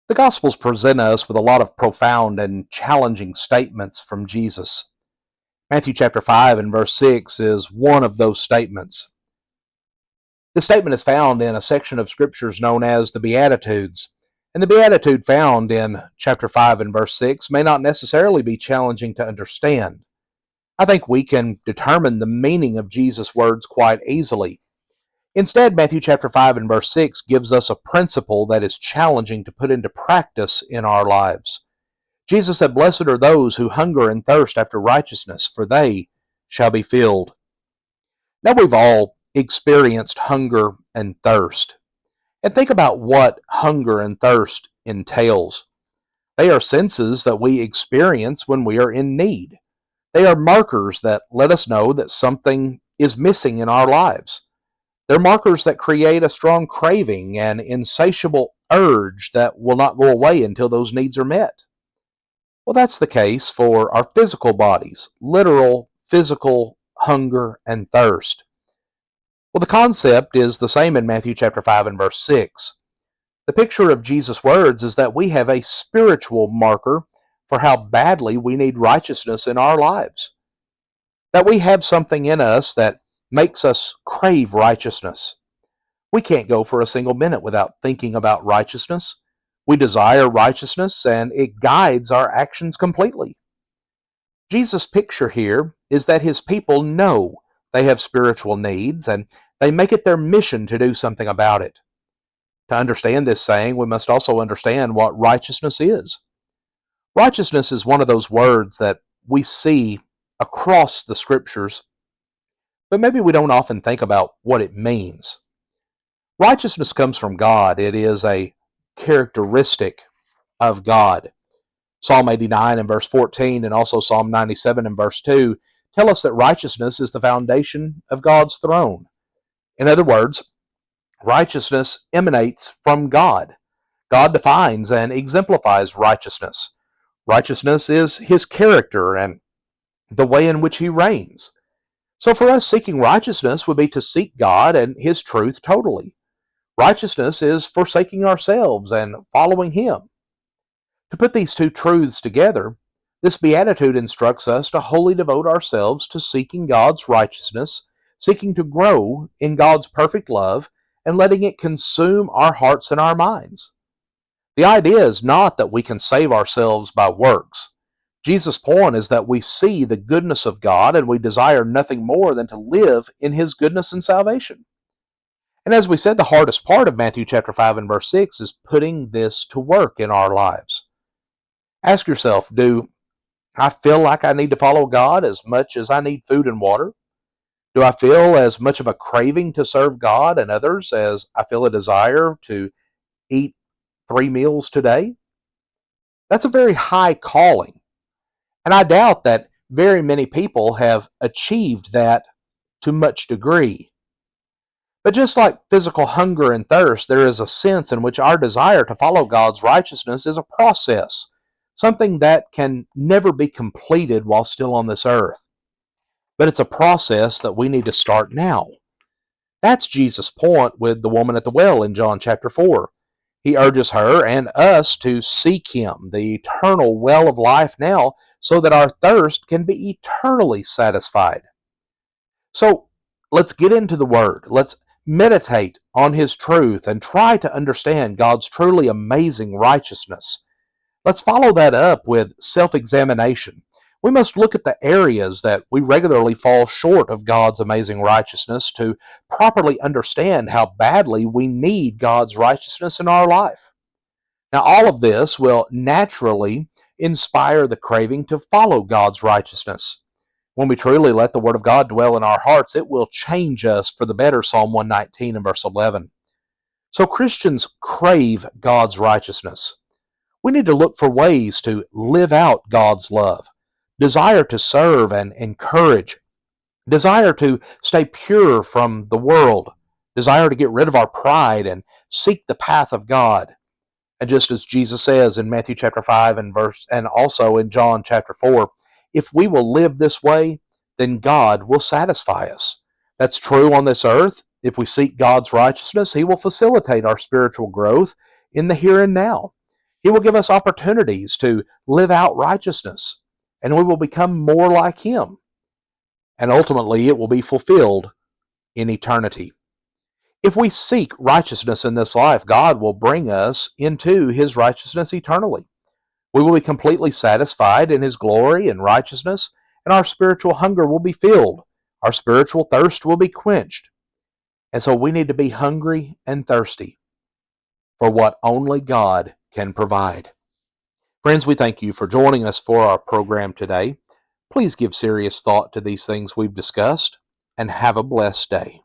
The Gospels present us with a lot of profound and challenging statements from Jesus. Matthew chapter 5 and verse 6 is one of those statements. This statement is found in a section of scriptures known as the Beatitudes. And the Beatitude found in chapter 5 and verse 6 may not necessarily be challenging to understand. I think we can determine the meaning of Jesus' words quite easily. Instead, Matthew chapter 5 and verse 6 gives us a principle that is challenging to put into practice in our lives. Jesus said, "Blessed are those who hunger and thirst after righteousness, for they shall be filled." Now, we've all experienced hunger and thirst. And think about what hunger and thirst entails. They are senses that we experience when we are in need. They are markers that let us know that something is missing in our lives. They're markers that create a strong craving and insatiable urge that will not go away until those needs are met. Well, that's the case for our physical bodies, literal physical hunger and thirst. Well, the concept is the same in Matthew chapter 5 and verse 6. The picture of Jesus' words is that we have a spiritual marker for how badly we need righteousness in our lives. That we have something in us that makes us crave righteousness. We can't go for a single minute without thinking about righteousness. We desire righteousness, and it guides our actions completely. Jesus' picture here is that his people know they have spiritual needs, and they make it their mission to do something about it. To understand this saying, we must also understand what righteousness is. Righteousness is one of those words that we see across the scriptures, but maybe we don't often think about what it means. Righteousness comes from God. It is a characteristic of God. Psalm 89 and verse 14 and also Psalm 97 and verse 2 tell us that righteousness is the foundation of God's throne. In other words, righteousness emanates from God. God defines and exemplifies righteousness. Righteousness is his character and the way in which he reigns. So for us, seeking righteousness would be to seek God and his truth totally. Righteousness is forsaking ourselves and following him. To put these two truths together, this beatitude instructs us to wholly devote ourselves to seeking God's righteousness, seeking to grow in God's perfect love, and letting it consume our hearts and our minds. The idea is not that we can save ourselves by works. Jesus' point is that we see the goodness of God and we desire nothing more than to live in his goodness and salvation. And as we said, the hardest part of Matthew chapter 5 and verse 6 is putting this to work in our lives. Ask yourself, do I feel like I need to follow God as much as I need food and water? Do I feel as much of a craving to serve God and others as I feel a desire to eat 3 meals today? That's a very high calling. And I doubt that very many people have achieved that to much degree. But just like physical hunger and thirst, there is a sense in which our desire to follow God's righteousness is a process, something that can never be completed while still on this earth. But it's a process that we need to start now. That's Jesus' point with the woman at the well in John chapter 4. He urges her and us to seek him, the eternal well of life now, so that our thirst can be eternally satisfied. So let's get into the Word. Let's meditate on his truth and try to understand God's truly amazing righteousness. Let's follow that up with self-examination. We must look at the areas that we regularly fall short of God's amazing righteousness to properly understand how badly we need God's righteousness in our life. Now, all of this will naturally inspire the craving to follow God's righteousness. When we truly let the Word of God dwell in our hearts, it will change us for the better, Psalm 119 and verse 11. So Christians crave God's righteousness. We need to look for ways to live out God's love, desire to serve and encourage, desire to stay pure from the world, desire to get rid of our pride and seek the path of God. And just as Jesus says in Matthew chapter 5 and also in John chapter 4, if we will live this way, then God will satisfy us. That's true on this earth. If we seek God's righteousness, he will facilitate our spiritual growth in the here and now. He will give us opportunities to live out righteousness, and we will become more like Him. And ultimately, it will be fulfilled in eternity. If we seek righteousness in this life, God will bring us into His righteousness eternally. We will be completely satisfied in His glory and righteousness, and our spiritual hunger will be filled. Our spiritual thirst will be quenched. And so we need to be hungry and thirsty for what only God can provide. Friends, we thank you for joining us for our program today. Please give serious thought to these things we've discussed, and have a blessed day.